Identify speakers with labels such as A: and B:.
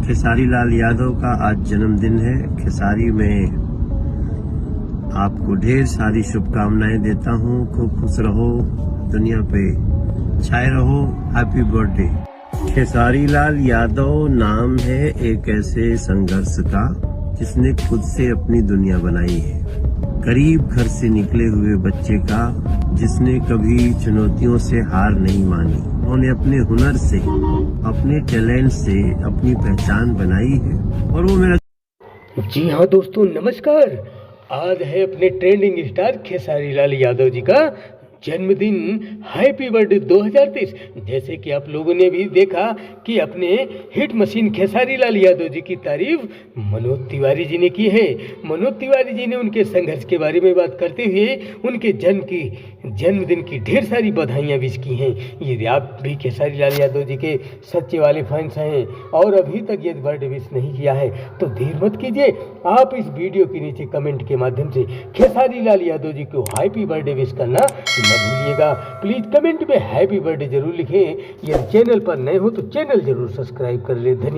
A: खेसारी लाल यादव का आज जन्मदिन है। खेसारी में आपको ढेर सारी शुभकामनाएं देता हूं। खूब खुश रहो, दुनिया पे छाए रहो। Happy birthday. खेसारी लाल यादव नाम है एक ऐसे संघर्ष का जिसने खुद से अपनी दुनिया बनाई है। गरीब घर से निकले हुए बच्चे का जिसने कभी चुनौतियों से हार नहीं मानी। उन्होंने अपने हुनर से, अपने टैलेंट से अपनी पहचान बनाई है और वो मेरा।
B: जी हाँ दोस्तों, नमस्कार। आज है अपने ट्रेंडिंग स्टार खेसारी लाल यादव जी का जन्मदिन। Happy birthday 2023। जैसे कि आप लोगों ने भी देखा कि अपने हिट मशीन खेसारी लाल यादव जी की तारीफ मनोज तिवारी जी ने की है। मनोज तिवारी जी ने उनके संघर्ष के बारे में बात करते हुए उनके जन्मदिन की ढेर सारी बधाइयाँ विश की हैं। यदि आप भी खेसारी लाल यादव जी के सच्चे वाले फैंस हैं और अभी तक यदि बर्थडे विश नहीं किया है तो देर मत कीजिए। आप इस वीडियो के नीचे कमेंट के माध्यम से खेसारी लाल यादव जी को हैप्पी बर्थडे विश करना न भूलिएगा। प्लीज कमेंट में हैप्पी बर्थडे जरूर लिखें। यदि चैनल पर नए हो तो चैनल जरूर सब्सक्राइब कर ले। धन्यवाद।